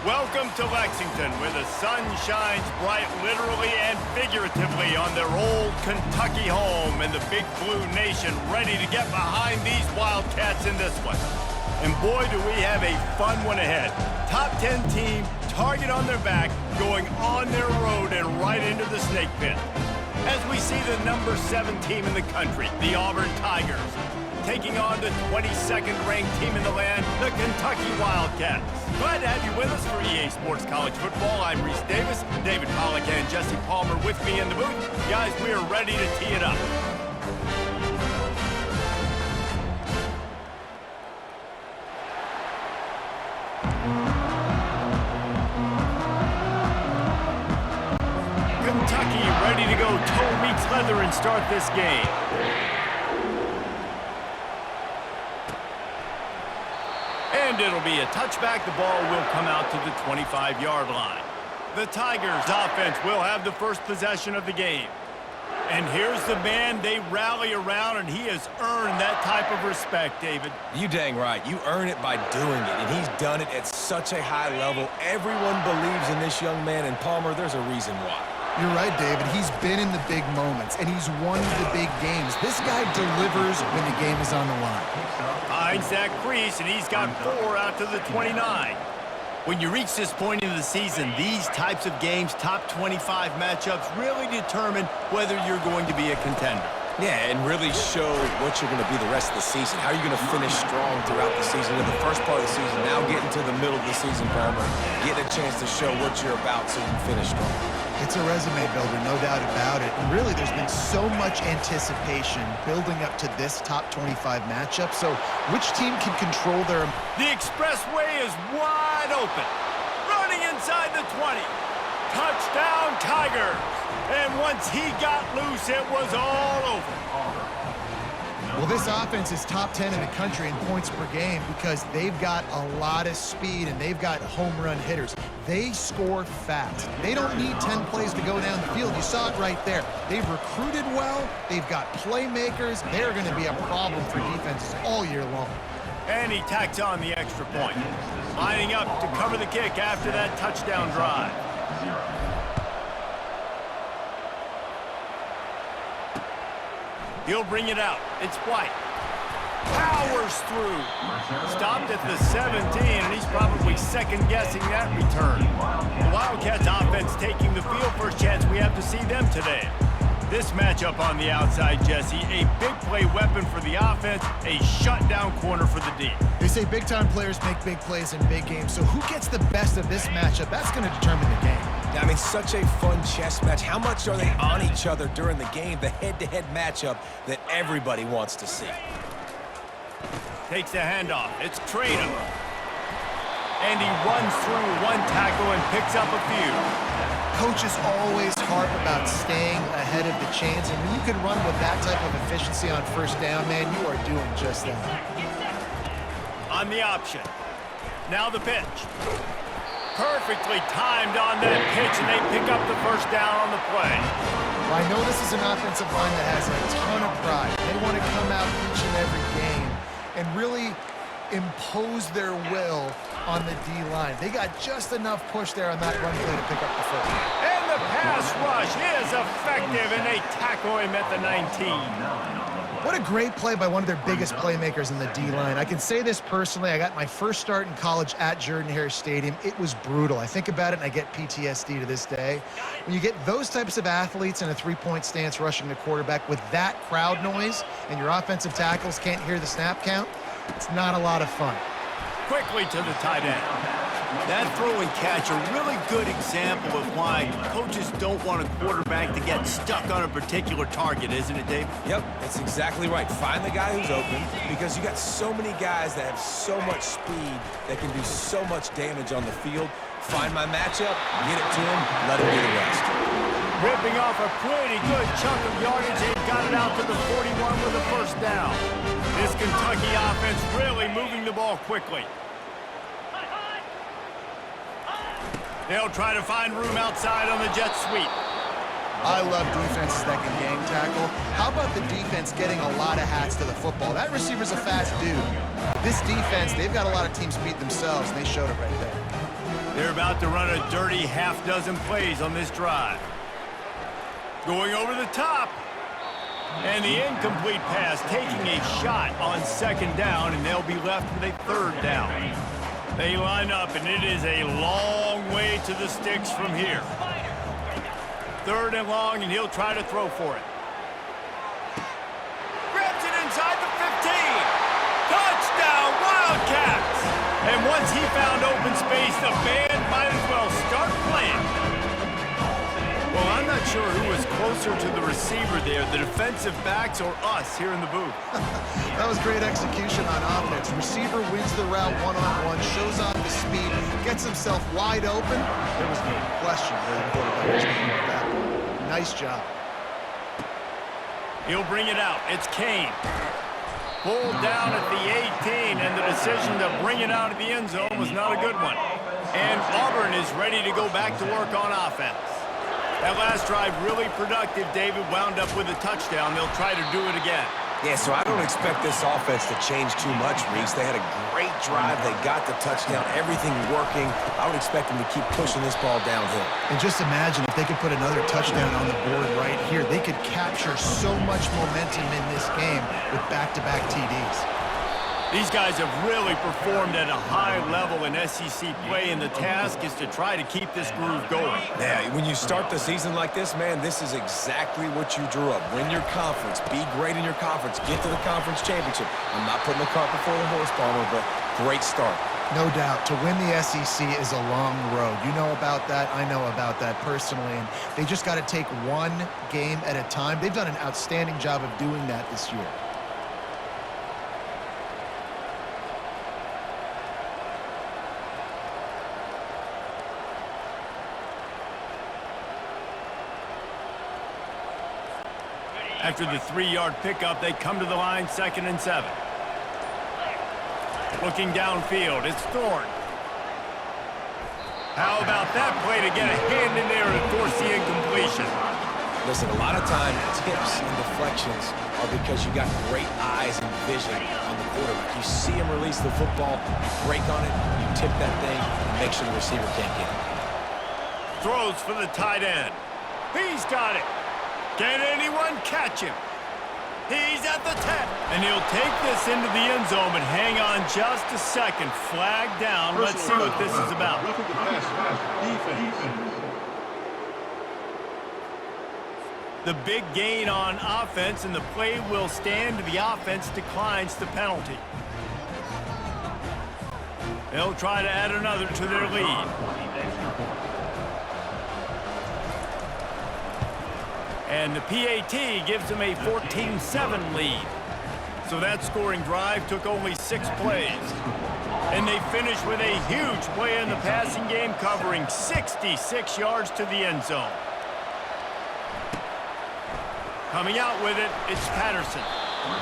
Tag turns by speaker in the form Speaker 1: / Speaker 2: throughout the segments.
Speaker 1: Welcome to Lexington, where the sun shines bright literally and figuratively on their old Kentucky home, and the Big Blue Nation ready to get behind these Wildcats in this one. And boy, do we have a fun one ahead. Top 10 team, target on their back, going on their road and right into the snake pit. As we see the number 7 team in the country, the Auburn Tigers, taking on the 22nd ranked team in the land, the Kentucky Wildcats. Glad to have you with us for EA Sports College Football. I'm Reese Davis, David Pollack and Jesse Palmer with me in the booth. Guys, we are ready to tee it up. Kentucky ready to go toe meets leather and start this game. And it'll be a touchback. The ball will come out to the 25-yard line. The Tigers offense will have the first possession of the game. And here's the man they rally around, and he has earned that type of respect, David.
Speaker 2: You dang right. You earn it by doing it, and he's done it at such a high level. Everyone believes in this young man, and Palmer, there's a reason why.
Speaker 3: You're right, David. He's been in the big moments, and he's won the big games. This guy delivers when the game is on the line.
Speaker 1: Finds that crease, and he's got 4 out to the 29. When you reach this point in the season, these types of games, top 25 matchups, really determine whether you're going to be a contender.
Speaker 2: Yeah, and really show what you're going to be the rest of the season. How are you going to finish strong throughout the season? In the first part of the season, now getting to the middle of the season, Palmer, getting a chance to show what you're about so you can finish strong.
Speaker 3: It's a resume builder, no doubt about it. And really, there's been so much anticipation building up to this top 25 matchup. So which team can control their...
Speaker 1: The expressway is wide open. Running inside the 20. Touchdown, Tigers. And once he got loose, it was all over.
Speaker 3: Well, this offense is top 10 in the country in points per game because they've got a lot of speed and they've got home run hitters. They score fast. They don't need 10 plays to go down the field. You saw it right there. They've recruited well. They've got playmakers. They're going to be a problem for defenses all year long.
Speaker 1: And he tacks on the extra point. Lining up to cover the kick after that touchdown drive. He'll bring it out. It's White. Powers through. Stopped at the 17, and he's probably second-guessing that return. The Wildcats offense taking the field. First chance we have to see them today. This matchup on the outside, Jesse, a big play weapon for the offense, a shutdown corner for the D.
Speaker 3: They say big-time players make big plays in big games, so who gets the best of this matchup? That's going to determine the game.
Speaker 2: I mean, such a fun chess match. How much are they on each other during the game, the head-to-head matchup that everybody wants to see?
Speaker 1: Takes the handoff. It's Traynham. And he runs through one tackle and picks up a few.
Speaker 3: Coaches always harp about staying ahead of the chains, and when you can run with that type of efficiency on first down, man, you are doing just that.
Speaker 1: On the option. Now the pitch. Perfectly timed on that pitch, and they pick up the first down on the play.
Speaker 3: Well, I know this is an offensive line that has a ton of pride. They want to come out each and every game and really impose their will on the D-line. They got just enough push there on that run play to pick up the first.
Speaker 1: And the pass rush is effective, and they tackle him at the 19.
Speaker 3: What a great play by one of their biggest playmakers in the D-line. I can say this personally. I got my first start in college at Jordan-Hare Stadium. It was brutal. I think about it, and I get PTSD to this day. When you get those types of athletes in a three-point stance rushing the quarterback with that crowd noise and your offensive tackles can't hear the snap count, it's not a lot of fun.
Speaker 1: Quickly to the tight end. That throw and catch, a really good example of why coaches don't want a quarterback to get stuck on a particular target, isn't it, David?
Speaker 2: Yep, that's exactly right. Find the guy who's open, because you got so many guys that have so much speed that can do so much damage on the field. Find my matchup, get it to him, let him do the rest.
Speaker 1: Ripping off a pretty good chunk of yardage and got it out to the 41 with a first down. This Kentucky offense really moving the ball quickly. They'll try to find room outside on the jet sweep.
Speaker 3: I love defenses that can gang tackle. How about the defense getting a lot of hats to the football? That receiver's a fast dude. This defense, they've got a lot of teams beat themselves, and they showed it right there.
Speaker 1: They're about to run a dirty half-dozen plays on this drive. Going over the top. And the incomplete pass taking a shot on second down, and they'll be left with a third down. They line up, and it is a long way to the sticks from here. Third and long, and he'll try to throw for it. Grabs it inside the 15. Touchdown, Wildcats! And once he found open space, the band might as well start playing. Well, I'm not sure who was closer to the receiver there, the defensive backs or us here in the booth.
Speaker 3: That was great execution on offense. Receiver wins the route one-on-one, shows off the speed, gets himself wide open. There was no question where the quarterback was going with that. Nice job.
Speaker 1: He'll bring it out. It's Kane. Pulled down at the 18, and the decision to bring it out of the end zone was not a good one. And Auburn is ready to go back to work on offense. That last drive really productive. David wound up with a touchdown. They'll try to do it again.
Speaker 2: Yeah, so I don't expect this offense to change too much, Reese. They had a great drive. They got the touchdown, everything working. I would expect them to keep pushing this ball downhill.
Speaker 3: And just imagine if they could put another touchdown on the board right here. They could capture so much momentum in this game with back-to-back TDs.
Speaker 1: These guys have really performed at a high level in SEC play, and the task is to try to keep this groove going.
Speaker 2: Yeah, when you start the season like this, man, this is exactly what you drew up. Win your conference, be great in your conference, get to the conference championship. I'm not putting the cart before the horse, Palmer, but great start.
Speaker 3: No doubt. To win the SEC is a long road. You know about that. I know about that personally. And they just got to take one game at a time. They've done an outstanding job of doing that this year.
Speaker 1: After the 3-yard pickup, they come to the line, 2nd and 7. Looking downfield, it's Thorne. How about that play to get a hand in there and force the incompletion?
Speaker 2: Listen, a lot of time, tips and deflections are because you got great eyes and vision on the quarterback. You see him release the football, you break on it, you tip that thing, and make sure the receiver can't get it.
Speaker 1: Throws for the tight end. He's got it. Can anyone catch him? He's at the 10. And he'll take this into the end zone, but hang on just a second. Flag down. Let's see what this is about. The big gain on offense, and the play will stand. The offense declines the penalty. They'll try to add another to their lead. And the PAT gives them a 14-7 lead. So that scoring drive took only 6 plays. And they finished with a huge play in the passing game, covering 66 yards to the end zone. Coming out with it, it's Patterson.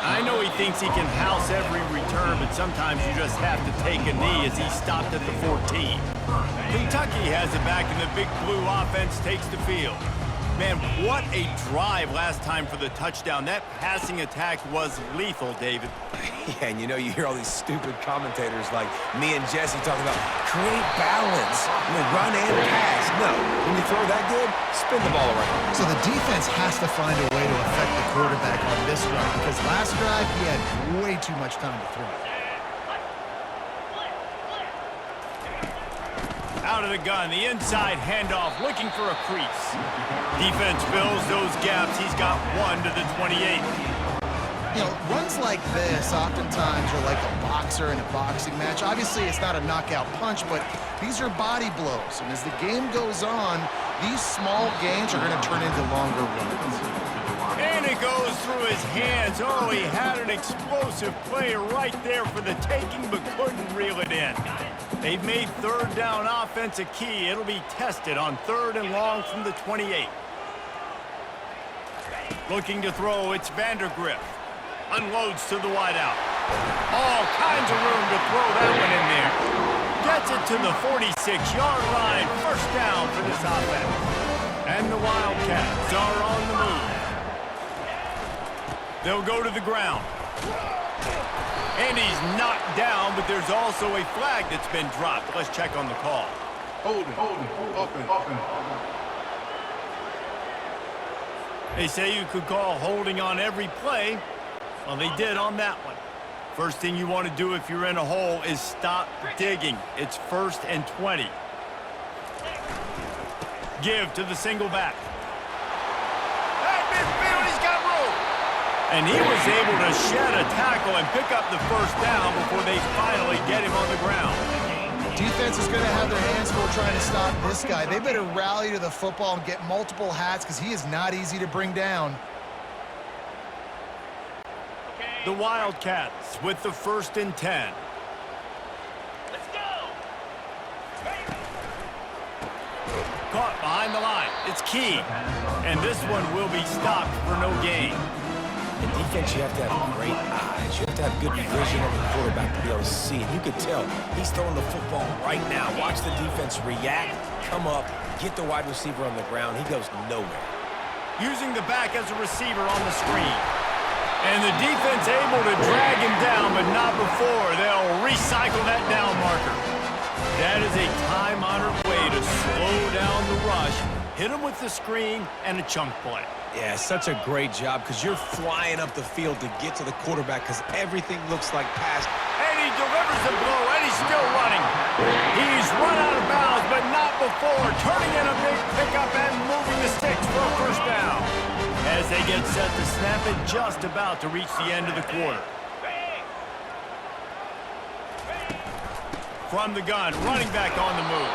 Speaker 1: I know he thinks he can house every return, but sometimes you just have to take a knee as he stopped at the 14. Kentucky has it back, and the Big Blue offense takes the field. Man, what a drive last time for the touchdown. That passing attack was lethal, David.
Speaker 2: Yeah, and you know, you hear all these stupid commentators like me and Jesse talking about create balance, run and pass. No, when you throw that good, spin the ball around.
Speaker 3: So the defense has to find a way to affect the quarterback on this drive, because last drive he had way too much time to throw.
Speaker 1: Out of the gun, the inside handoff, looking for a crease. Defense fills those gaps. He's got 1 to the 28.
Speaker 3: You know, runs like this oftentimes are like a boxer in a boxing match. Obviously, it's not a knockout punch, but these are body blows. And as the game goes on, these small gains are going to turn into longer runs.
Speaker 1: And it goes through his hands. Oh, he had an explosive play right there for the taking, but couldn't reel it in. They've made third down offense a key. It'll be tested on 3rd and long from the 28. Looking to throw, it's Vandergrift. Unloads to the wideout. All kinds of room to throw that one in there. Gets it to the 46-yard line. First down for this offense. And the Wildcats are on the move. They'll go to the ground. And he's knocked down, but there's also a flag that's been dropped. Let's check on the call. They say you could call holding on every play. Well, they did on that one. First thing you want to do if you're in a hole is stop digging. It's 1st and 20. Give to the single back. At midfield, he's got room. And he was able to shed a tackle and pick up the first down before they finally get him on the ground.
Speaker 3: Defense is going to have their hands full trying to stop this guy. They better rally to the football and get multiple hats because he is not easy to bring down.
Speaker 1: The Wildcats with the 1st and 10.
Speaker 4: Let's go.
Speaker 1: Caught behind the line. It's key. And this one will be stopped for no gain.
Speaker 2: In defense, you have to have great eyes. You have to have good vision on the quarterback to be able to see it. You could tell he's throwing the football right now. Watch the defense react, come up, get the wide receiver on the ground. He goes nowhere.
Speaker 1: Using the back as a receiver on the screen. And the defense able to drag him down, but not before they'll recycle that down marker. That is a time-honored way to slow down the rush, hit him with the screen, and a chunk play.
Speaker 2: Yeah, such a great job because you're flying up the field to get to the quarterback because everything looks like pass.
Speaker 1: And he delivers the blow, and he's still running. He's run out of bounds, but not before, turning in a big pickup and moving the sticks for a first down. As they get set to snap it, just about to reach the end of the quarter. From the gun, running back on the move.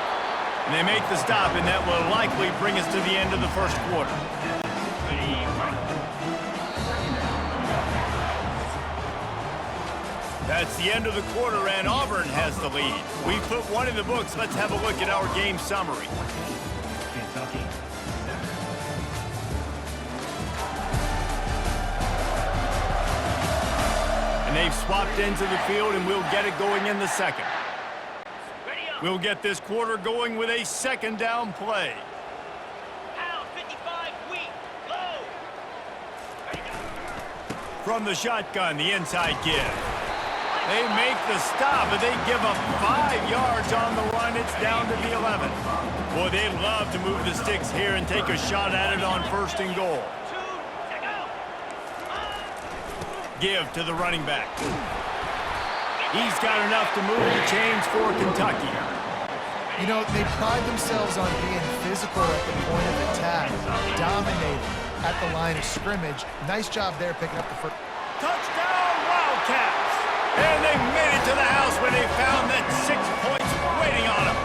Speaker 1: And they make the stop, and that will likely bring us to the end of the first quarter. That's the end of the quarter, and Auburn has the lead. We've put one in the books. Let's have a look at our game summary. And they've swapped into the field, and we'll get it going in the second. We'll get this quarter going with a second down play.
Speaker 4: Pound 55, weak, low.
Speaker 1: From the shotgun, the inside give. They make the stop, but they give up 5 yards on the run. It's down to the 11. Boy, they love to move the sticks here and take a shot at it on 1st and goal. Give to the running back. He's got enough to move the chains for Kentucky.
Speaker 3: You know, they pride themselves on being physical at the point of attack, dominating at the line of scrimmage. Nice job there picking up the first.
Speaker 1: Touchdown, Wildcats! And they made it to the house when they found that 6 points waiting on them.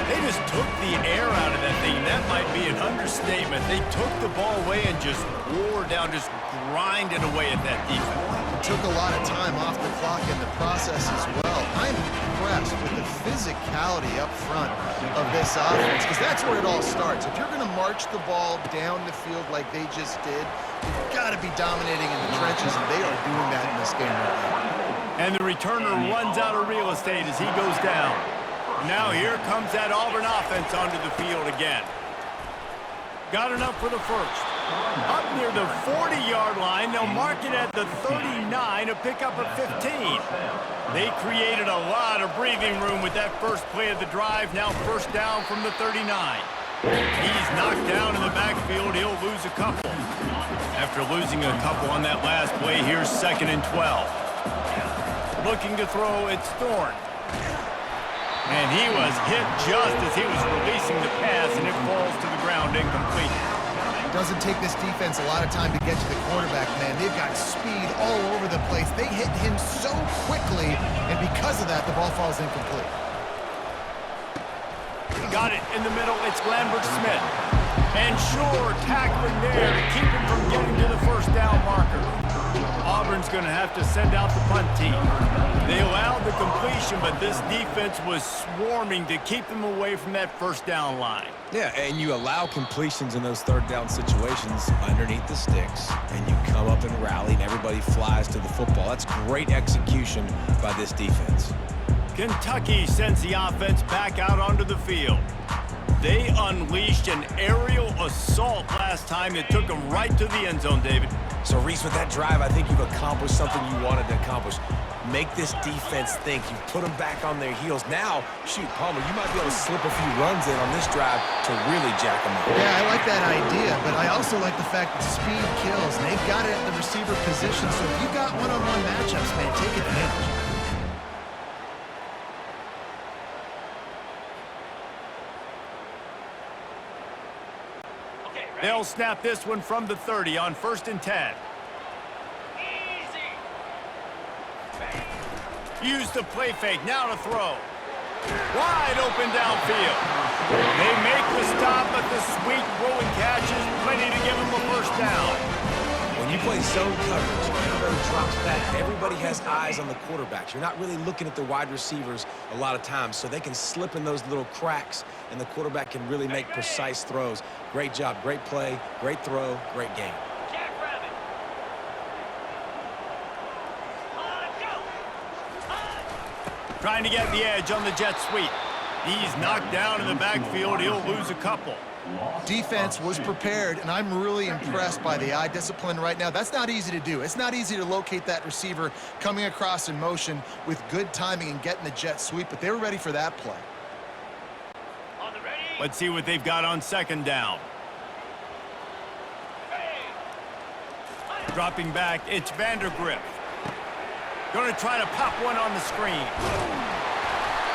Speaker 1: They just took the air out of that thing. That might be an understatement. They took the ball away and just wore down, just grinded away at that defense.
Speaker 3: It took a lot of time off the clock in the process as well. I'm impressed with the physicality up front of this offense because that's where it all starts. If you're going to march the ball down the field like they just did, you've got to be dominating in the trenches, and they are doing that in this game right now.
Speaker 1: And the returner runs out of real estate as he goes down. Now here comes that Auburn offense onto the field again. Got enough for the first. Up near the 40-yard line, they'll mark it at the 39, a pickup of 15. They created a lot of breathing room with that first play of the drive, now 1st down from the 39. He's knocked down in the backfield, he'll lose a couple. After losing a couple on that last play, here's 2nd and 12. Looking to throw, it's Thorne. And he was hit just as he was releasing the pass, and it falls to the ground incomplete.
Speaker 3: Doesn't take this defense a lot of time to get to the quarterback, man. They've got speed all over the place. They hit him so quickly, and because of that, the ball falls incomplete.
Speaker 1: Got it in the middle. It's Lambert-Smith. And sure, tackling there to keep him from getting to the 1st down marker. Auburn's going to have to send out the punt team. They allowed the completion, but this defense was swarming to keep them away from that 1st down line.
Speaker 2: Yeah, and you allow completions in those 3rd down situations underneath the sticks, and you come up and rally, and everybody flies to the football. That's great execution by this defense.
Speaker 1: Kentucky sends the offense back out onto the field. They unleashed an aerial assault last time that took them right to the end zone, David.
Speaker 2: So, Reese, with that drive, I think you've accomplished something you wanted to accomplish. Make this defense think. You've put them back on their heels. Now, shoot, Palmer, you might be able to slip a few runs in on this drive to really jack them up.
Speaker 3: Yeah, I like that idea, but I also like the fact that speed kills, and they've got it at the receiver position. So if you've got one-on-one matchups, man, take advantage.
Speaker 1: They'll snap this one from the 30 on 1st and 10.
Speaker 4: Easy.
Speaker 1: Use the play fake, now to throw. Wide open downfield. They make the stop, but the sweet throw and catch is plenty to give them a first down.
Speaker 2: When you play zone coverage, everybody drops back. Everybody has eyes on the quarterbacks. You're not really looking at the wide receivers a lot of times, so they can slip in those little cracks, and the quarterback can really make precise throws. Great job, great play, great throw, great game.
Speaker 4: Jackrabbit. Go.
Speaker 1: Trying to get the edge on the jet sweep. He's knocked down in the backfield. He'll lose a couple.
Speaker 3: Defense was prepared, and I'm really impressed by the eye discipline right now. That's not easy to do. It's not easy to locate that receiver coming across in motion with good timing and getting the jet sweep, but they were ready for that play.
Speaker 4: On the ready.
Speaker 1: Let's see what they've got on 2nd down. Dropping back, it's Vandergrift. Going to try to pop one on the screen.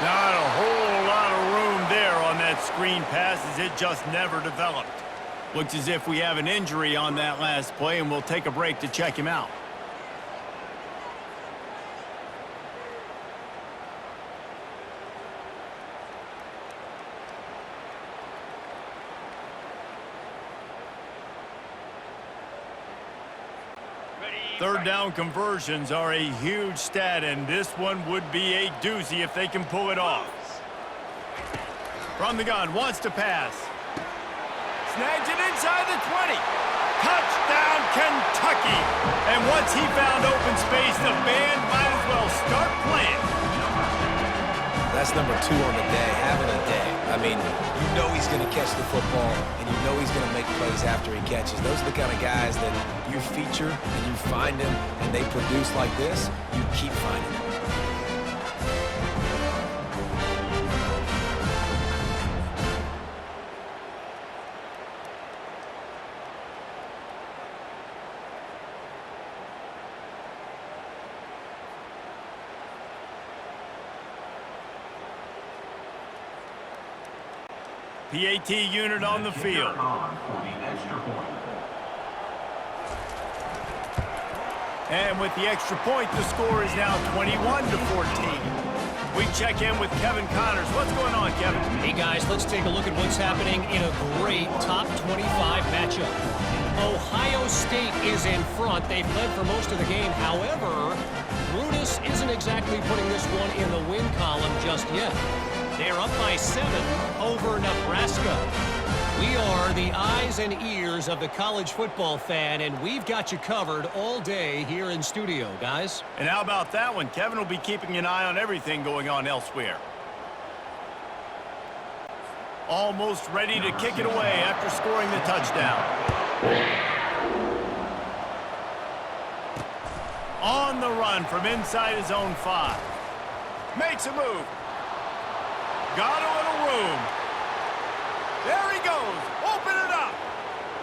Speaker 1: Not a whole lot of room there on that screen pass as it just never developed. Looks as if we have an injury on that last play, and we'll take a break to check him out. Third down conversions are a huge stat, and this one would be a doozy if they can pull it off. From the gun, wants to pass. Snags it inside the 20. Touchdown, Kentucky! And once he found open space, the band might as well start playing.
Speaker 2: That's number 2 on the day, having a day. I mean, you know he's going to catch the football, and you know he's going to make plays after he catches. Those are the kind of guys that you feature and you find them, and they produce like this, you keep finding them.
Speaker 1: PAT unit on the field. And with the extra point, the score is now 21-14. We check in with Kevin Connors. What's going on, Kevin?
Speaker 5: Hey, guys, let's take a look at what's happening in a great top 25 matchup. Ohio State is in front. They've led for most of the game. However, Brutus isn't exactly putting this one in the win column just yet. They're up by 7 over Nebraska. We are the eyes and ears of the college football fan, and we've got you covered all day here in studio, guys.
Speaker 1: And how about that one? Kevin will be keeping an eye on everything going on elsewhere. Almost ready to kick it away after scoring the touchdown. On the run from inside his own 5. Makes a move. Got a little room. There he goes. Open it up.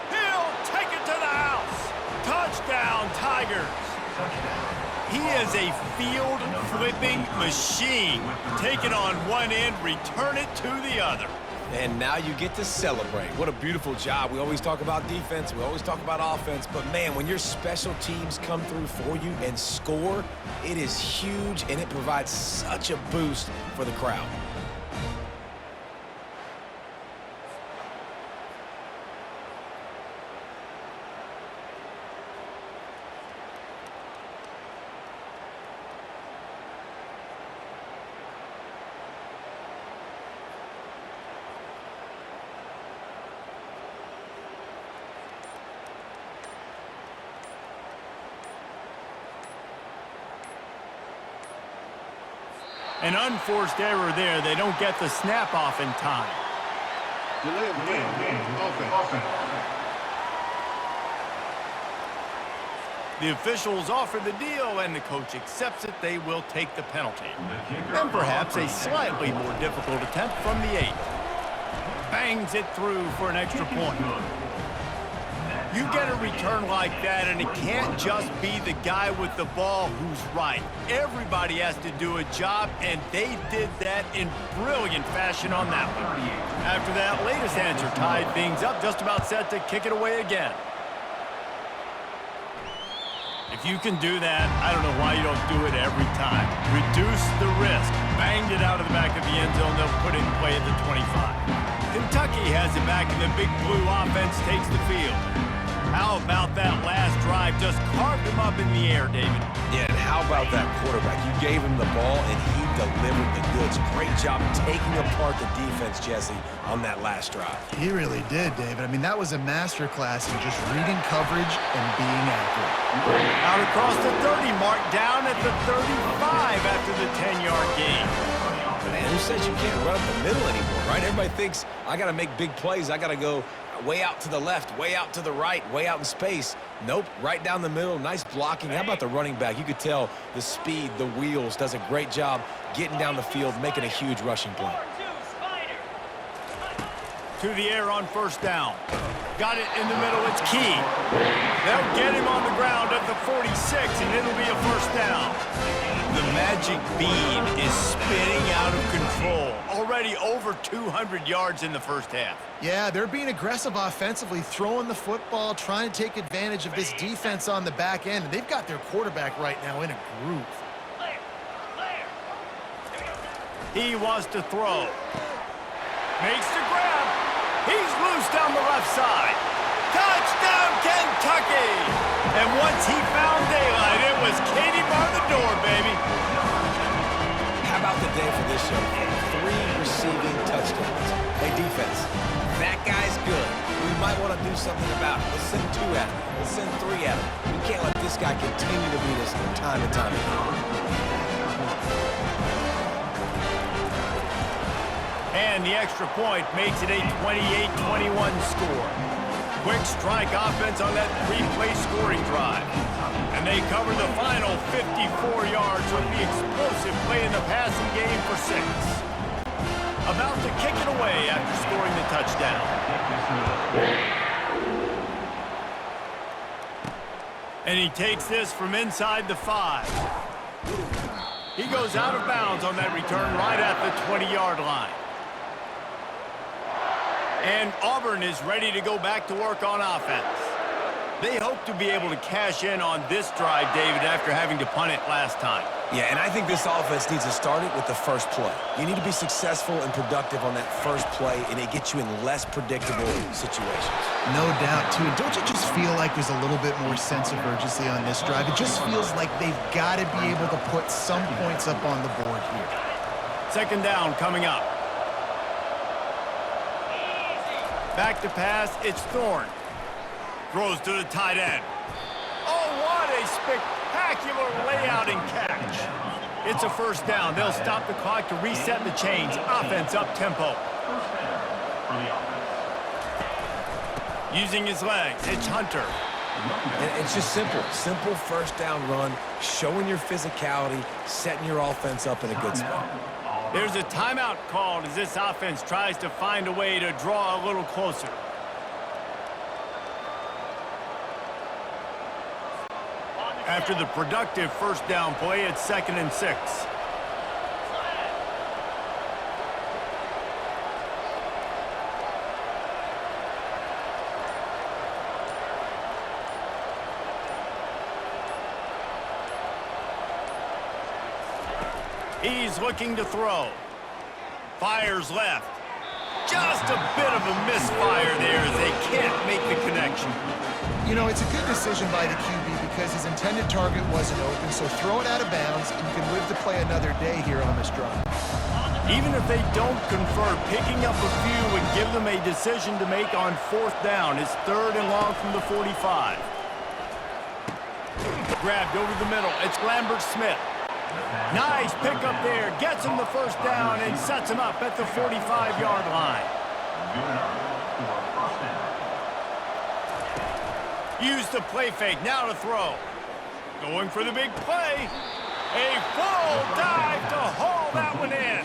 Speaker 1: He'll take it to the house. Touchdown, Tigers. He is a field-flipping machine. Take it on one end, return it to the other.
Speaker 2: And now you get to celebrate. What a beautiful job. We always talk about defense. We always talk about offense. But, man, when your special teams come through for you and score, it is huge, and it provides such a boost for the crowd.
Speaker 1: An unforced error there. They don't get the snap off in time.
Speaker 6: Delay of game. Offense.
Speaker 1: The officials offer the deal, and the coach accepts it. They will take the penalty. And perhaps a slightly more difficult attempt from the 8. Bangs it through for an extra point. You get a return like that, and it can't just be the guy with the ball who's right. Everybody has to do a job, and they did that in brilliant fashion on that one. After that latest answer tied things up, just about set to kick it away again. If you can do that, I don't know why you don't do it every time. Reduce the risk. Banged it out of the back of the end zone. They'll put it in play at the 25. Kentucky has it back, and the big blue offense takes the field. How about that last drive? Just carved him up in the air, David.
Speaker 2: Yeah, and how about that quarterback? You gave him the ball, and he delivered the goods. Great job taking apart the defense, Jesse, on that last drive.
Speaker 3: He really did, David. I mean, that was a masterclass in just reading coverage and being accurate.
Speaker 1: Out across the 30, mark down at the 35 after the 10-yard gain.
Speaker 2: Man, who says you can't run up the middle anymore, right? Everybody thinks, I got to make big plays. I got to go way out to the left, way out to the right, way out in space. Nope, right down the middle. Nice blocking. How about the running back? You could tell the speed, the wheels, does a great job getting down the field, making a huge rushing play.
Speaker 1: To the air on first down. Got it in the middle. It's key. They'll get him on the ground at the 46, and it'll be a first down. The magic bean is spinning out of control. Already over 200 yards in the first half.
Speaker 3: Yeah, they're being aggressive offensively, throwing the football, trying to take advantage of this defense on the back end. They've got their quarterback right now in a groove.
Speaker 1: He wants to throw. Makes the grab. He's loose down the left side. Touchdown, Kentucky! And once he found daylight, it was Katie bar the door, baby.
Speaker 2: How about the day for this young man? 3 receiving touchdowns. Hey, defense, that guy's good. We might want to do something about it. Let's send 2 at him. Let's send 3 at him. We can't let this guy continue to beat us time and time again.
Speaker 1: And the extra point makes it a 28-21 score. Quick strike offense on that 3-play scoring drive. And they cover the final 54 yards with the explosive play in the passing game for 6. About to kick it away after scoring the touchdown. And he takes this from inside the 5. He goes out of bounds on that return right at the 20-yard line. And Auburn is ready to go back to work on offense. They hope to be able to cash in on this drive, David, after having to punt it last time.
Speaker 2: Yeah, and I think this offense needs to start it with the first play. You need to be successful and productive on that first play, and it gets you in less predictable situations.
Speaker 3: No doubt, too. Don't you just feel like there's a little bit more sense of urgency on this drive? It just feels like they've got to be able to put some points up on the board here.
Speaker 1: Second down coming up. Back to pass, it's Thorne. Throws to the tight end. Oh, what a spectacular layout and catch. It's a first down. They'll stop the clock to reset the chains. Offense up tempo. Using his legs, it's Hunter.
Speaker 2: And it's just simple. Simple first down run, showing your physicality, setting your offense up in a good spot.
Speaker 1: There's a timeout called as this offense tries to find a way to draw a little closer. After the productive first down play, it's 2nd and 6. He's looking to throw. Fires left. Just a bit of a misfire there as they can't make the connection.
Speaker 3: You know, it's a good decision by the QB because his intended target wasn't open, so throw it out of bounds, and you can live to play another day here on this drive.
Speaker 1: Even if they don't convert, picking up a few would give them a decision to make on 4th down. It's 3rd and long from the 45. Grabbed over the middle. It's Lambert-Smith. Nice pickup there. Gets him the first down and sets him up at the 45-yard line. Use the play fake. Now to throw. Going for the big play. A full dive to haul that one in.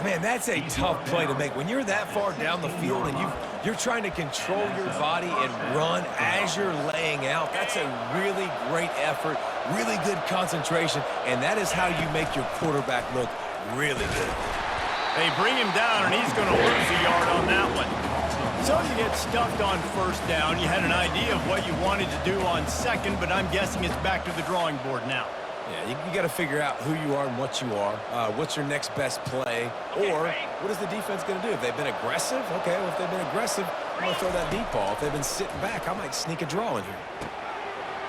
Speaker 2: Man, that's a tough play to make. When you're that far down the field and you're trying to control your body and run as you're laying out, that's a really great effort, really good concentration, and that is how you make your quarterback look really good.
Speaker 1: They bring him down, and he's going to lose a yard on that one. So you get stuffed on first down. You had an idea of what you wanted to do on second, but I'm guessing it's back to the drawing board now.
Speaker 2: Yeah, you got to figure out who you are and what you are. What's your next best play? Or what is the defense going to do? If they've been aggressive, okay, well, if they've been aggressive, I'm going to throw that deep ball. If they've been sitting back, I might sneak a draw in here.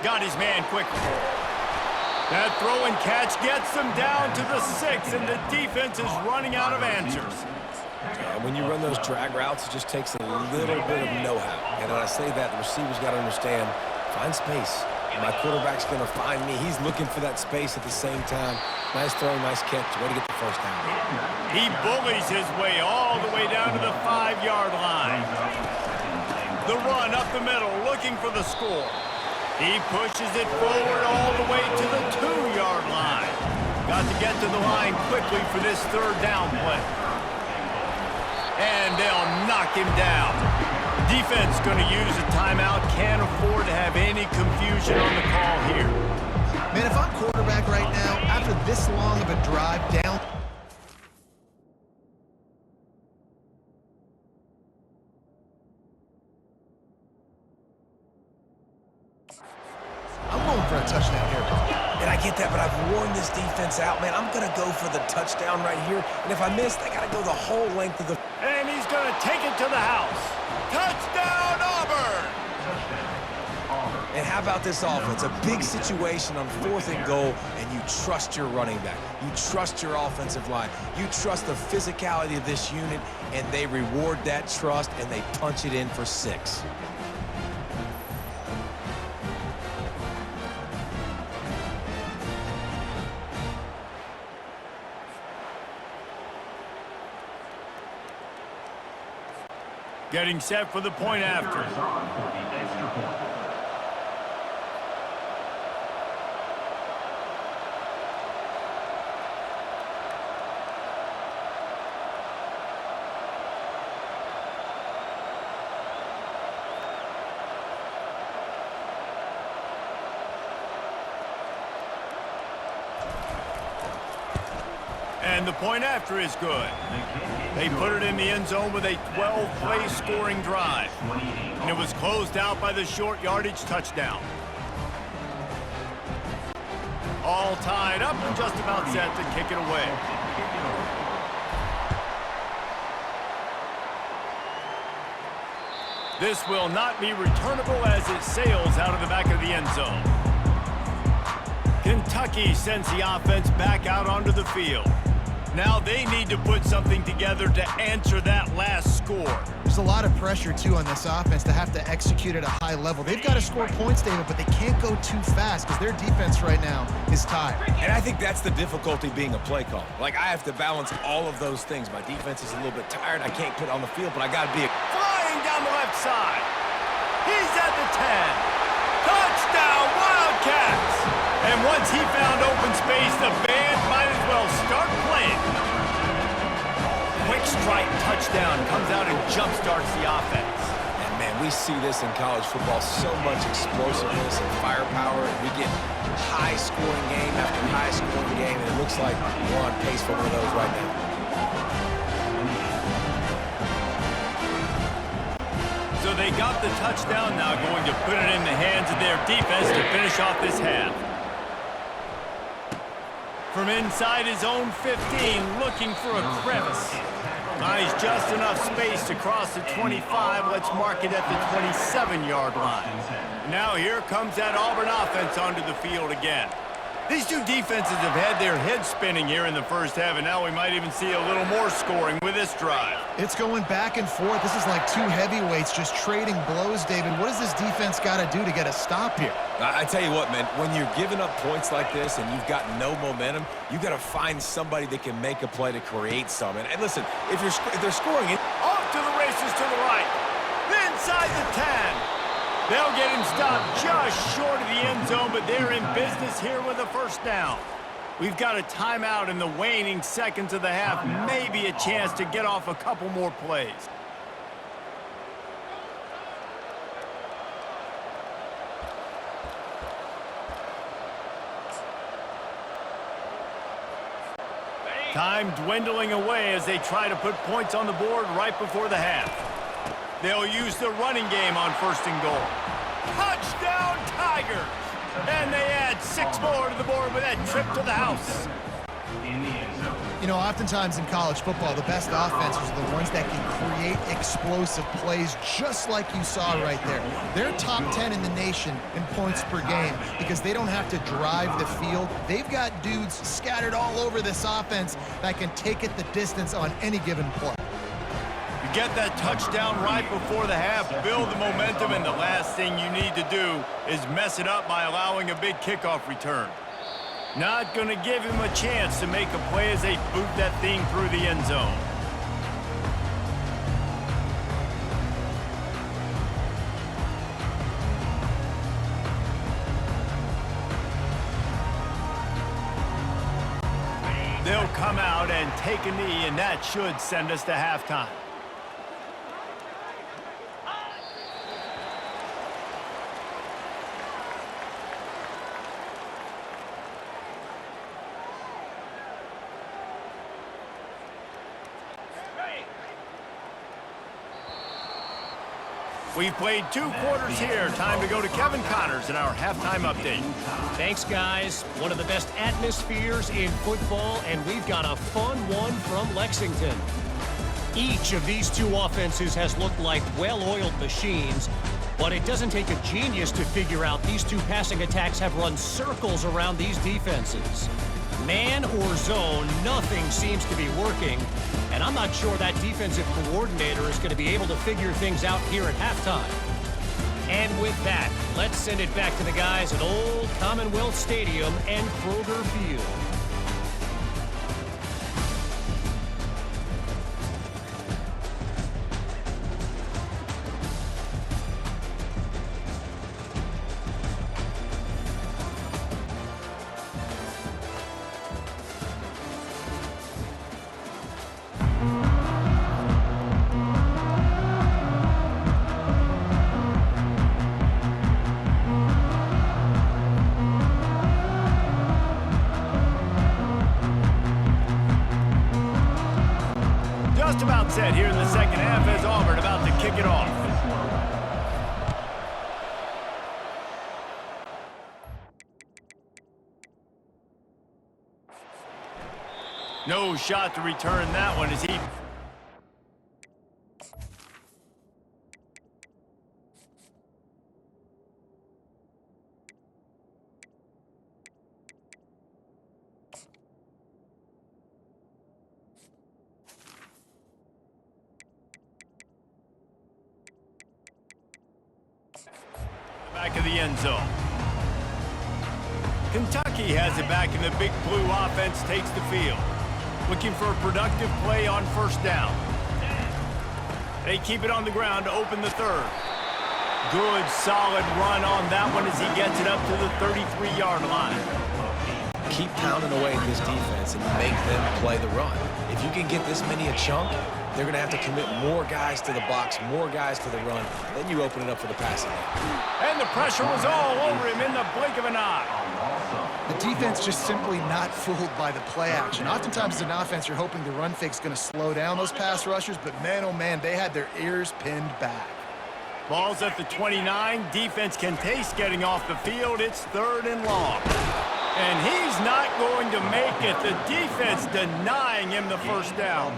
Speaker 1: Got his man quickly. That throw and catch gets them down to the 6, and the defense is running out of answers.
Speaker 2: When you run those drag routes, it just takes a little bit of know-how. And when I say that, the receiver's got to understand, find space. My quarterback's going to find me. He's looking for that space at the same time. Nice throw, nice catch. Way to get the first down.
Speaker 1: He bullies his way all the way down to the 5-yard line. The run up the middle, looking for the score. He pushes it forward all the way to the 2-yard line. Got to get to the line quickly for this third down play. And they'll knock him down. Defense going to use a timeout. Can't afford to have any confusion on the call here.
Speaker 3: Man, if I'm quarterback right now, after this long of a drive down, I'm going for a touchdown here, Bob.
Speaker 2: And I get that, but I've worn this defense out, man. I'm going to go for the touchdown right here. And if I miss, I got to go the whole length of the...
Speaker 1: And he's going to take it to the house. Touchdown, Auburn!
Speaker 2: And how about this offense? A big situation on 4th and goal, and you trust your running back. You trust your offensive line. You trust the physicality of this unit, and they reward that trust, and they punch it in for 6.
Speaker 1: Getting set for the point after. And the point after is good. They put it in the end zone with a 12-play scoring drive. And it was closed out by the short yardage touchdown. All tied up and just about set to kick it away. This will not be returnable as it sails out of the back of the end zone. Kentucky sends the offense back out onto the field. Now they need to put something together to answer that last score.
Speaker 3: There's a lot of pressure, too, on this offense to have to execute at a high level. They've got to score points, David, but they can't go too fast because their defense right now is tired.
Speaker 2: And I think that's the difficulty being a play call. Like, I have to balance all of those things. My defense is a little bit tired. I can't put it on the field, but I got to be
Speaker 1: flying down the left side. He's at the 10. Touchdown, Wildcats! And once he found open space, the band might as well start playing. Quick strike touchdown comes out and jump-starts the offense.
Speaker 2: And, man, we see this in college football, so much explosiveness and firepower. And we get high-scoring game after high-scoring game, and it looks like we're on pace for one of those right now.
Speaker 1: So they got the touchdown, now going to put it in the hands of their defense to finish off this half. From inside his own 15, looking for a crevice. Buys just enough space to cross the 25. Let's mark it at the 27-yard line. Now here comes that Auburn offense onto the field again. These two defenses have had their heads spinning here in the first half, and now we might even see a little more scoring with this drive.
Speaker 3: It's going back and forth. This is like two heavyweights just trading blows, David. What does this defense got to do to get a stop here?
Speaker 2: I tell you what, man, when you're giving up points like this and you've got no momentum, you got to find somebody that can make a play to create some. And listen, if they're scoring it.
Speaker 1: Off to the races to the right. Inside the 10. They'll get him stopped just short of the end zone, but they're in business here with a first down. We've got a timeout in the waning seconds of the half, maybe a chance to get off a couple more plays. Time dwindling away as they try to put points on the board right before the half. They'll use the running game on 1st and goal. Touchdown, Tigers! And they add 6 more to the board with that trip to the house.
Speaker 3: You know, oftentimes in college football, the best offenses are the ones that can create explosive plays just like you saw right there. They're top 10 in the nation in points per game because they don't have to drive the field. They've got dudes scattered all over this offense that can take it the distance on any given play.
Speaker 1: You get that touchdown right before the half, build the momentum, and the last thing you need to do is mess it up by allowing a big kickoff return. Not going to give him a chance to make a play as they boot that thing through the end zone. They'll come out and take a knee, and that should send us to halftime. We've played 2 quarters here. Time to go to Kevin Connors in our halftime update.
Speaker 5: Thanks, guys. One of the best atmospheres in football, and we've got a fun one from Lexington. Each of these 2 offenses has looked like well-oiled machines, but it doesn't take a genius to figure out these 2 passing attacks have run circles around these defenses. Man or zone, nothing seems to be working, and I'm not sure that defensive coordinator is going to be able to figure things out here at halftime. And with that, let's send it back to the guys at Old Commonwealth Stadium and Kroger Field.
Speaker 1: Just about set here in the second half as Auburn about to kick it off. No shot to return that one as he... back of the end zone. Kentucky has it back, and the Big Blue offense takes the field. Looking for a productive play on 1st down. They keep it on the ground to open the 3rd. Good, solid run on that one as he gets it up to the 33-yard line.
Speaker 2: Keep pounding away at this defense and make them play the run. If you can get this many a chunk, they're going to have to commit more guys to the box, more guys to the run. Then you open it up for the passing game.
Speaker 1: And the pressure was all over him in the blink of an eye.
Speaker 3: The defense just simply not fooled by the play action. Oftentimes as an offense, you're hoping the run fake's going to slow down those pass rushers, but man, oh man, they had their ears pinned back.
Speaker 1: Ball's at the 29. Defense can taste getting off the field. It's 3rd and long. And he's not going to make it. The defense denying him the first down.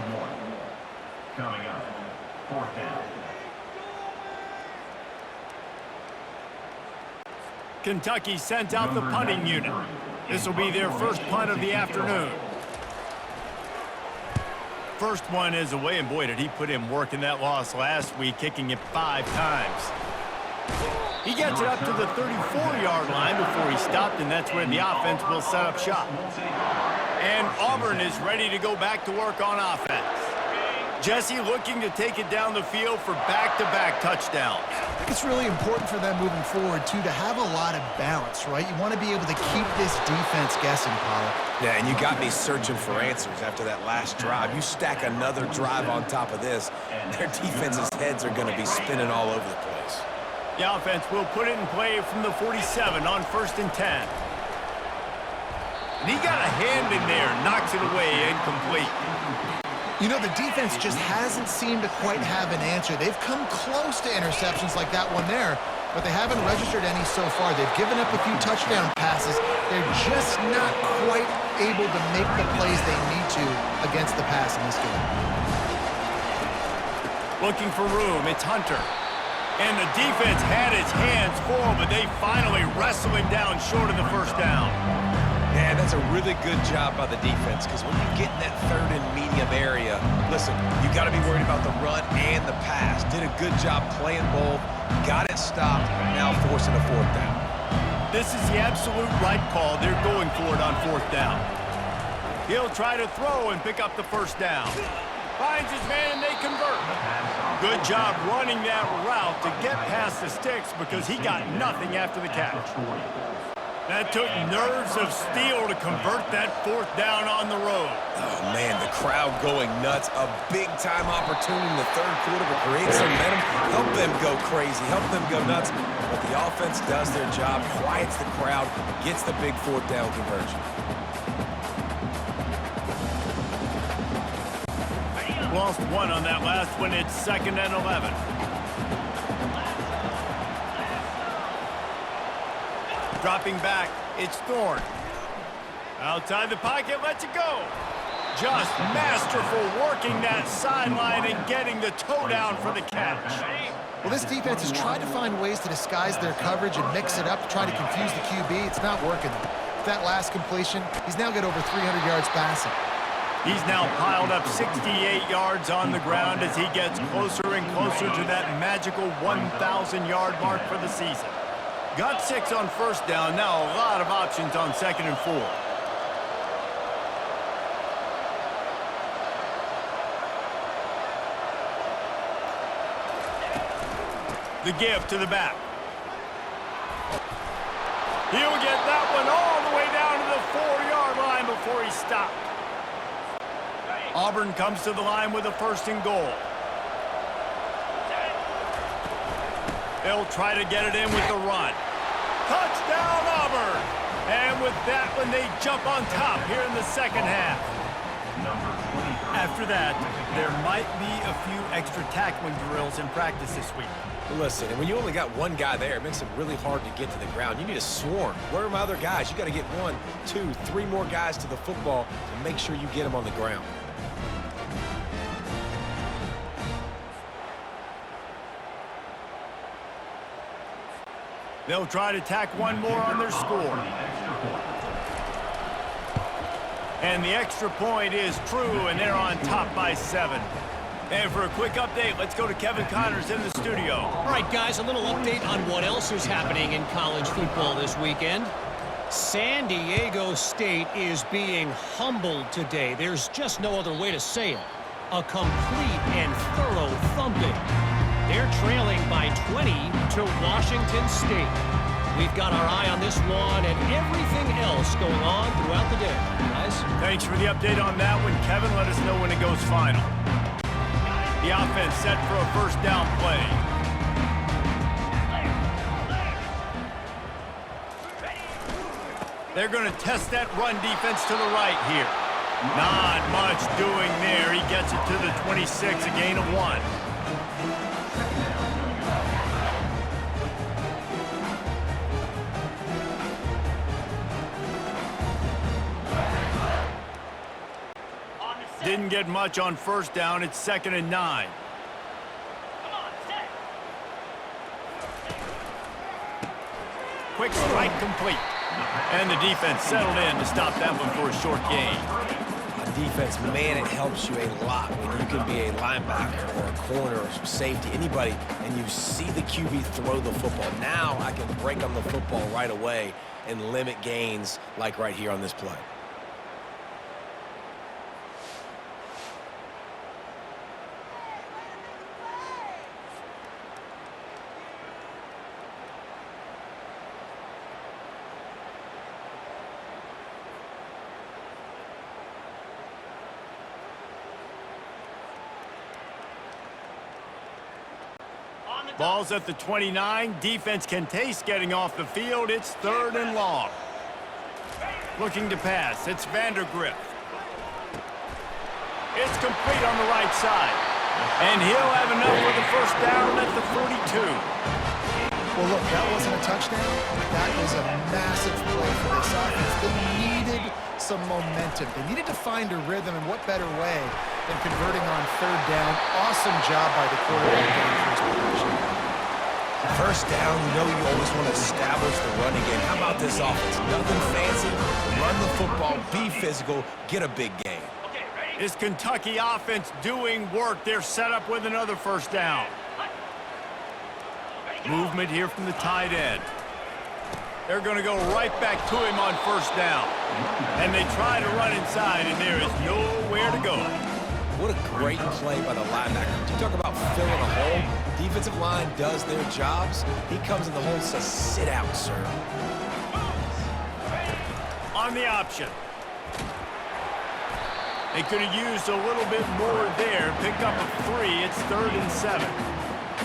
Speaker 6: Coming up, 4th down.
Speaker 1: Kentucky sent out the punting unit. This will be their first punt of the afternoon. First one is away, and boy, did he put in work in that loss last week, kicking it 5 times. He gets it up to the 34-yard line before he stopped, and that's where the offense will set up shop. And Auburn is ready to go back to work on offense. Jesse looking to take it down the field for back-to-back touchdowns.
Speaker 3: I think it's really important for them moving forward, too, to have a lot of balance, right? You want to be able to keep this defense guessing, Pollard.
Speaker 2: Yeah, and you got me searching for answers after that last drive. You stack another drive on top of this, their defense's heads are going to be spinning all over the place.
Speaker 1: The offense will put it in play from the 47 on 1st and 10. And he got a hand in there, knocks it away, incomplete.
Speaker 3: You know, the defense just hasn't seemed to quite have an answer. They've come close to interceptions like that one there, but they haven't registered any so far. They've given up a few touchdown passes. They're just not quite able to make the plays they need to against the pass in this game.
Speaker 1: Looking for room, it's Hunter. And the defense had its hands full, but they finally wrestle him down short of the first down.
Speaker 2: Yeah, that's a really good job by the defense, because when you get in that 3rd and medium area, listen, you got to be worried about the run and the pass. Did a good job playing both, got it stopped, now forcing a 4th down.
Speaker 1: This is the absolute right call. They're going for it on 4th down. He'll try to throw and pick up the first down. Finds his man and they convert. Good job running that route to get past the sticks because he got nothing after the catch. That took nerves of steel to convert that 4th down on the road.
Speaker 2: Oh, man, the crowd going nuts. A big-time opportunity in the 3rd quarter to create some momentum. Help them go crazy. Help them go nuts. But the offense does their job, quiets the crowd, gets the big 4th down conversion.
Speaker 1: Lost one on that last one. It's 2nd and 11. Dropping back, it's Thorne. Outside the pocket, lets it go. Just masterful working that sideline and getting the toe down for the catch.
Speaker 3: Well, this defense has tried to find ways to disguise their coverage and mix it up to try to confuse the QB. It's not working. That last completion, he's now got over 300 yards passing.
Speaker 1: He's now piled up 68 yards on the ground as he gets closer and closer to that magical 1,000-yard mark for the season. Got 6 on 1st down, now a lot of options on 2nd and 4. The give to the back. He'll get that one all the way down to the 4-yard line before he stopped. Auburn comes to the line with a 1st and goal. They'll try to get it in with the run. Touchdown, Auburn! And with that one, they jump on top here in the 2nd half. After that, there might be a few extra tackling drills in practice this week.
Speaker 2: Listen, and when you only got one guy there, it makes it really hard to get to the ground. You need a swarm. Where are my other guys? You got to get 1, 2, 3 more guys to the football to make sure you get them on the ground.
Speaker 1: They'll try to tack one more on their score. And the extra point is true, and they're on top by 7. And for a quick update, let's go to Kevin Connors in the studio.
Speaker 5: All right, guys, a little update on what else is happening in college football this weekend. San Diego State is being humbled today. There's just no other way to say it. A complete and thorough thumping. They're trailing by 20 to Washington State. We've got our eye on this one and everything else going on throughout the day. Guys?
Speaker 1: Thanks for the update on that one, Kevin. Let us know when it goes final. The offense set for a 1st down play. They're going to test that run defense to the right here. Not much doing there. He gets it to the 26, a gain of 1. Didn't get much on 1st down. It's 2nd and 9.
Speaker 4: Come on, set.
Speaker 1: Quick strike complete. And the defense settled in to stop that one for a short gain.
Speaker 2: Defense, man, it helps you a lot when you can be a linebacker or a corner or safety, anybody, and you see the QB throw the football. Now I can break on the football right away and limit gains like right here on this play.
Speaker 1: Ball's at the 29. Defense can taste getting off the field. It's 3rd and long. Looking to pass. It's Vandergrift. It's complete on the right side. And he'll have enough for the first down at the 42.
Speaker 3: Well, look, that wasn't a touchdown. That was a massive play for this offense. They needed some momentum. They needed to find a rhythm, and what better way than converting on 3rd down. Awesome job by the quarterback getting first position.
Speaker 2: First down, you know you always want to establish the running game. How about this offense? Nothing fancy. Run the football, be physical, get a big gain.
Speaker 1: Is Kentucky offense doing work? They're set up with another first down. Movement here from the tight end. They're going to go right back to him on first down. And they try to run inside, and there is nowhere to go.
Speaker 2: What a great play by the linebacker. You talk about filling a hole. Defensive line does their jobs. He comes in the hole and says, sit out, sir.
Speaker 1: On the option. They could have used a little bit more there. Pick up a 3. It's 3rd and 7.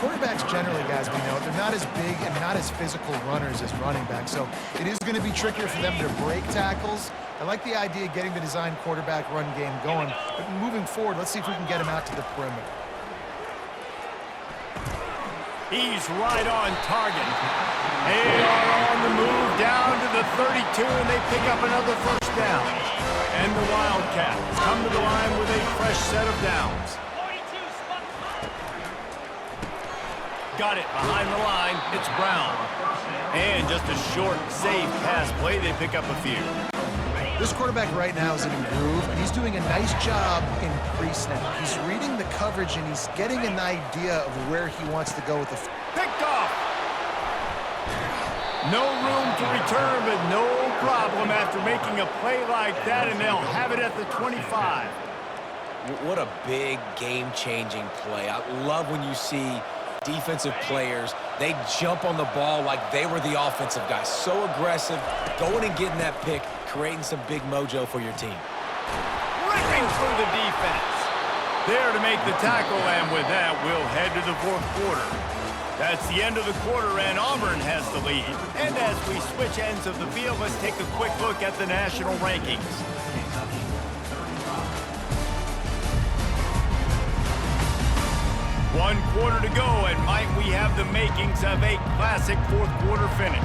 Speaker 3: Quarterbacks generally, guys, we know, they're not as big and not as physical runners as running backs, so it is going to be trickier for them to break tackles. I like the idea of getting the design quarterback run game going, but moving forward, let's see if we can get him out to the perimeter.
Speaker 1: He's right on target. They are on the move down to the 32, and they pick up another first down. And the Wildcats come to the line with a fresh set of downs. Got it behind the line. It's Brown. And just a short, safe pass play. They pick up a few.
Speaker 3: This quarterback right now is in a groove, and he's doing a nice job in pre-snap. He's reading the coverage, and he's getting an idea of where he wants to go with the...
Speaker 1: Picked off. No room to return, but no problem after making a play like that, and they'll have it at the 25.
Speaker 2: What a big game-changing play. I love when you see defensive players, they jump on the ball like they were the offensive guys. So aggressive, going and getting that pick, creating some big mojo for your team.
Speaker 1: Ripping through the defense. There to make the tackle, and with that, we'll head to the 4th quarter. That's the end of the quarter, and Auburn has the lead. And as we switch ends of the field, let's take a quick look at the national rankings. One quarter to go, and might we have the makings of a classic 4th quarter finish.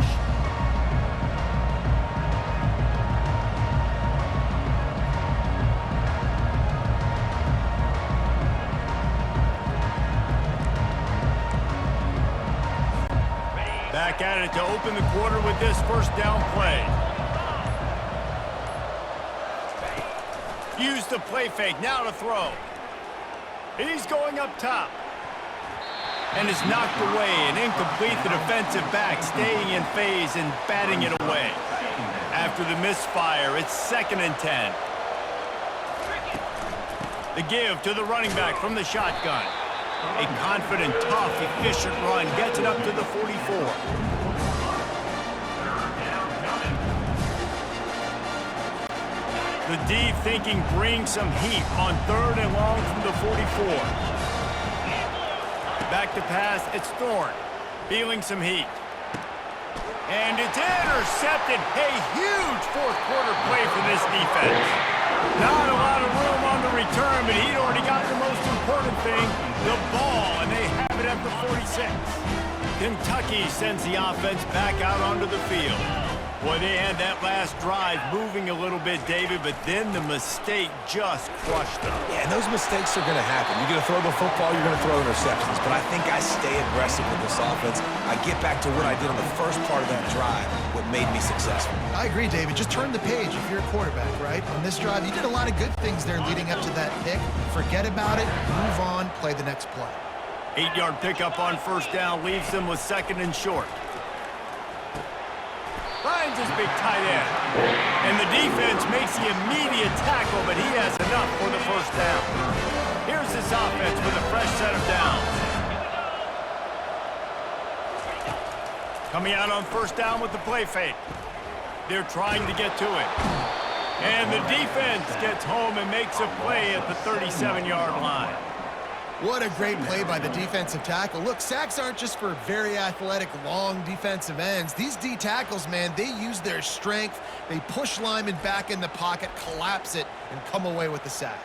Speaker 1: Back at it to open the quarter with this first down play. Use the play fake, now to throw. He's going up top. And is knocked away and incomplete. The defensive back staying in phase and batting it away. After the misfire, it's 2nd and 10. The give to the running back from the shotgun. A confident, tough, efficient run gets it up to the 44. The D thinking brings some heat on 3rd and long from the 44. Back to pass, it's Thorne. Feeling some heat. And it's intercepted. A huge 4th quarter play for this defense. Not a lot of room on the return, but he'd already got the most important thing, the ball, and they have it at the 46. Kentucky sends the offense back out onto the field. Boy, they had that last drive moving a little bit, David, but then the mistake just crushed them.
Speaker 2: Yeah, and those mistakes are going to happen. You're going to throw the football, you're going to throw interceptions. But I think I stay aggressive with this offense. I get back to what I did on the first part of that drive, what made me successful.
Speaker 3: I agree, David. Just turn the page if you're a quarterback, right? On this drive, you did a lot of good things there leading up to that pick. Forget about it, move on, play the next play.
Speaker 1: 8-yard pickup on first down leaves them with 2nd and short. Finds his big tight end. And the defense makes the immediate tackle, but he has enough for the first down. Here's this offense with a fresh set of downs. Coming out on first down with the play fake. They're trying to get to it. And the defense gets home and makes a play at the 37-yard line.
Speaker 3: What a great play by the defensive tackle. Look, sacks aren't just for very athletic, long defensive ends. These D tackles, man, they use their strength. They push linemen back in the pocket, collapse it, and come away with the sack.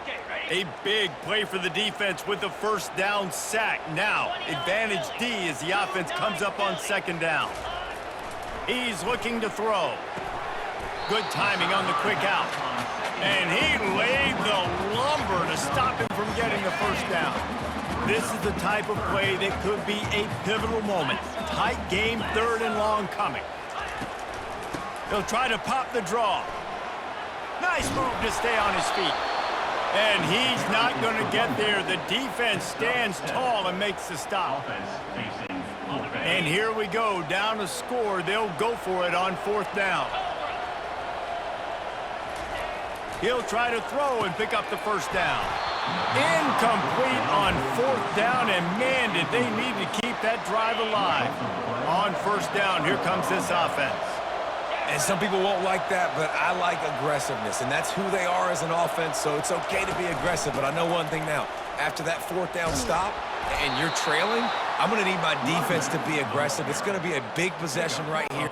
Speaker 4: Okay, ready?
Speaker 1: A big play for the defense with the first down sack. Now, advantage D as the offense comes up on second down. He's looking to throw. Good timing on the quick out. And he laid the lumber to stop him from getting the first down. This is the type of play that could be a pivotal moment. Tight game, third and long coming. He'll try to pop the draw. Nice move to stay on his feet. And he's not going to get there. The defense stands tall and makes the stop. And here we go, down a score. They'll go for it on fourth down. He'll try to throw and pick up the first down. Incomplete on fourth down, and man, did they need to keep that drive alive. On first down, here comes this offense.
Speaker 2: And some people won't like that, but I like aggressiveness, and that's who they are as an offense, so it's okay to be aggressive. But I know one thing now. After that fourth down stop and you're trailing, I'm going to need my defense to be aggressive. It's going to be a big possession right here.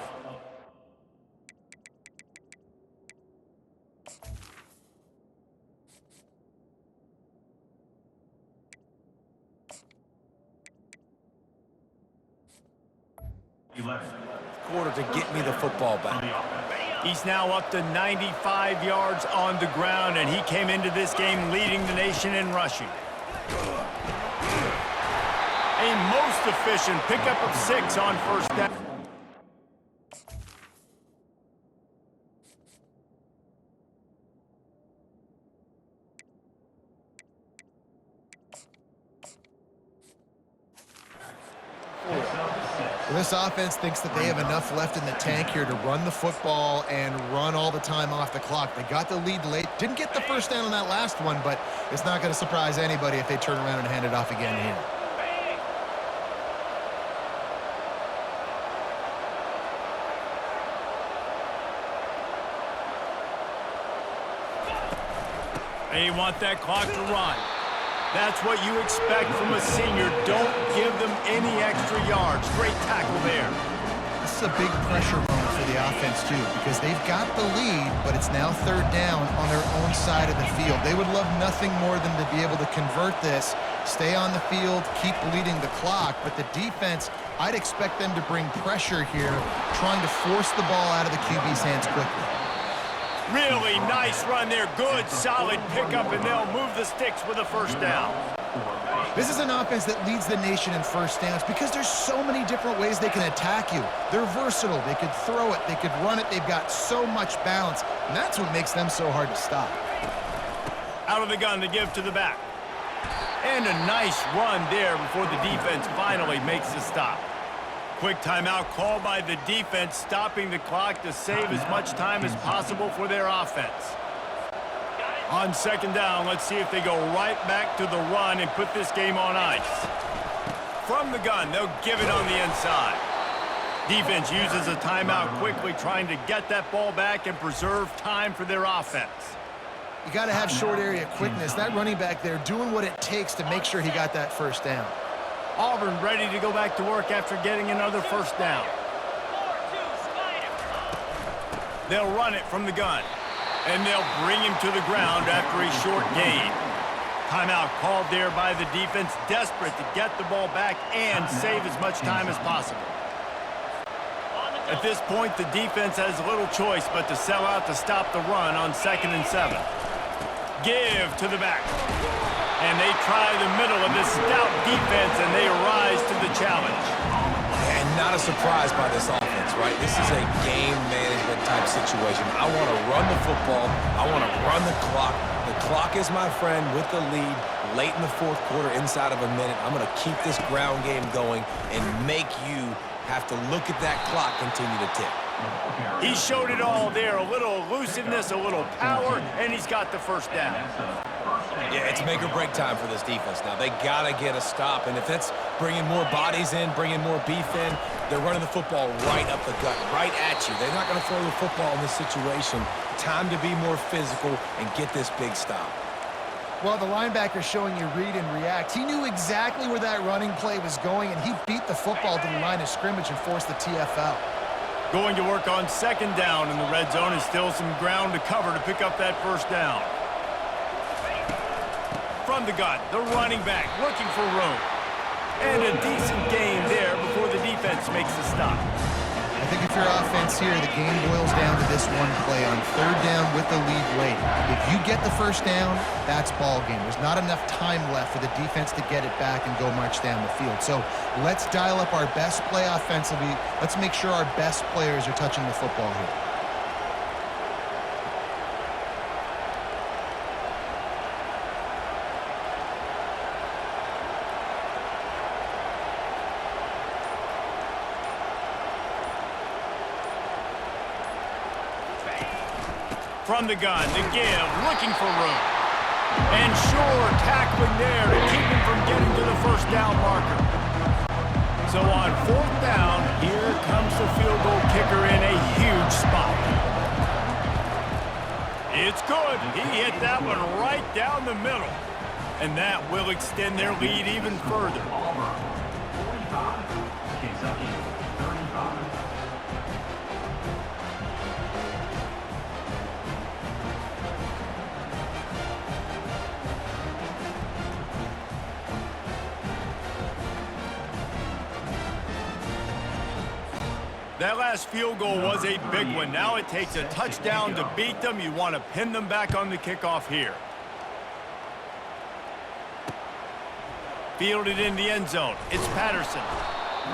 Speaker 2: Quarter to get me the football back.
Speaker 1: He's now up to 95 yards on the ground, and he came into this game leading the nation in rushing. A most efficient pickup of 6 on first down.
Speaker 3: This offense thinks that they have enough left in the tank here to run the football and run all the time off the clock. They got the lead late. Didn't get the first down on that last one, but it's not going to surprise anybody if they turn around and hand it off again here.
Speaker 1: They want that clock to run. That's what you expect from a senior. Don't give them any extra yards. Great tackle there.
Speaker 3: This is a big pressure moment for the offense, too, because they've got the lead, but it's now third down on their own side of the field. They would love nothing more than to be able to convert this, stay on the field, keep bleeding the clock, but the defense, I'd expect them to bring pressure here, trying to force the ball out of the QB's hands quickly.
Speaker 1: Really nice run there. Good, solid pickup, and they'll move the sticks with a first down.
Speaker 3: This is an offense that leads the nation in first downs because there's so many different ways they can attack you. They're versatile. They could throw it. They could run it. They've got so much balance, and that's what makes them so hard to stop.
Speaker 1: Out of the gun to give to the back. And a nice run there before the defense finally makes the stop. Quick timeout called by the defense, stopping the clock to save as much time as possible for their offense. On second down, let's see if they go right back to the run and put this game on ice. From the gun, they'll give it on the inside. Defense uses a timeout quickly, trying to get that ball back and preserve time for their offense.
Speaker 3: You got to have short area quickness. That running back there doing what it takes to make sure he got that first down.
Speaker 1: Auburn ready to go back to work after getting another first down. They'll run it from the gun, and they'll bring him to the ground after a short gain. Timeout called there by the defense, desperate to get the ball back and save as much time as possible. At this point, the defense has little choice but to sell out to stop the run on 2nd and 7. Give to the back. And they try the middle of this stout defense, and they rise to the challenge.
Speaker 2: And not a surprise by this offense, right? This is a game management type situation. I want to run the football. I want to run the clock. The clock is my friend with the lead late in the fourth quarter, inside of a minute. I'm going to keep this ground game going and make you have to look at that clock continue to tick.
Speaker 1: He showed it all there. A little elusiveness, a little power, and he's got the first down.
Speaker 2: Yeah, it's make or break time for this defense now. They got to get a stop, and if that's bringing more bodies in, bringing more beef in, they're running the football right up the gut, right at you. They're not going to throw the football in this situation. Time to be more physical and get this big stop.
Speaker 3: Well, the linebacker showing you read and react. He knew exactly where that running play was going, and he beat the football to the line of scrimmage and forced the TFL.
Speaker 1: Going to work on second down in the red zone is still some ground to cover to pick up that first down. From the gun, the running back looking for room. And a decent gain there before the defense makes the stop.
Speaker 3: I think if you're offense here, the game boils down to this one play on third down with the lead late. If you get the first down, that's ball game. There's not enough time left for the defense to get it back and go march down the field. So let's dial up our best play offensively. Let's make sure our best players are touching the football here.
Speaker 1: From the gun, the give, looking for room. And sure, tackling there to keep him from getting to the first down marker. So on fourth down, here comes the field goal kicker in a huge spot. It's good. He hit that one right down the middle. And that will extend their lead even further.
Speaker 6: Auburn, 45. Kentucky, 35.
Speaker 1: That last field goal was a big one. Now it takes a touchdown to beat them. You want to pin them back on the kickoff here. Fielded in the end zone. It's Patterson.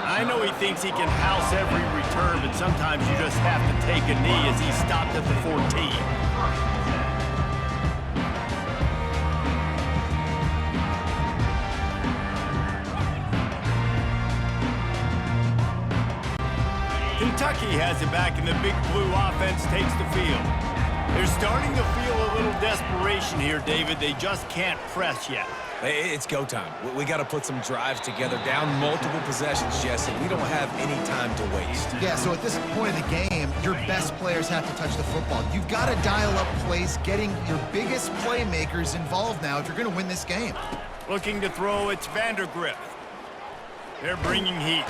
Speaker 1: I know he thinks he can house every return, but sometimes you just have to take a knee as he stopped at the 14. Kentucky has it back, and the big blue offense takes the field. They're starting to feel a little desperation here, David. They just can't press yet.
Speaker 2: It's go time. We got to put some drives together, down multiple possessions, Jesse. We don't have any time to waste.
Speaker 3: Yeah, so at this point of the game, your best players have to touch the football. You've got to dial up plays, getting your biggest playmakers involved now if you're going to win this game.
Speaker 1: Looking to throw, it's Vandergrift. They're bringing heat.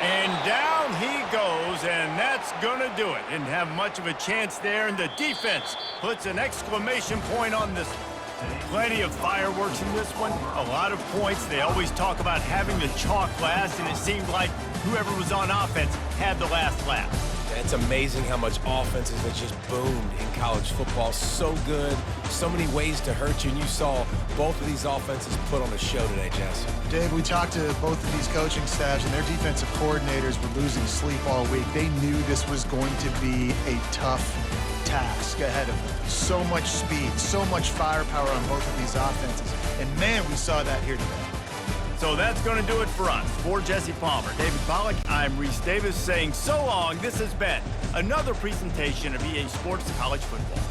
Speaker 1: And down he goes, and that's going to do it. Didn't have much of a chance there, and the defense puts an exclamation point on this. Plenty of fireworks in this one. A lot of points. They always talk about having the chalk last, and it seemed like whoever was on offense had the last laugh.
Speaker 2: It's amazing how much offenses have just boomed in college football. So good, so many ways to hurt you, and you saw both of these offenses put on a show today, Jesse.
Speaker 3: Dave, we talked to both of these coaching staffs, and their defensive coordinators were losing sleep all week. They knew this was going to be a tough task ahead of them. So much speed, so much firepower on both of these offenses. And man, we saw that here today.
Speaker 1: So that's going to do it for us. For Jesse Palmer, David Pollack, I'm Reese Davis saying so long. This has been another presentation of EA Sports College Football.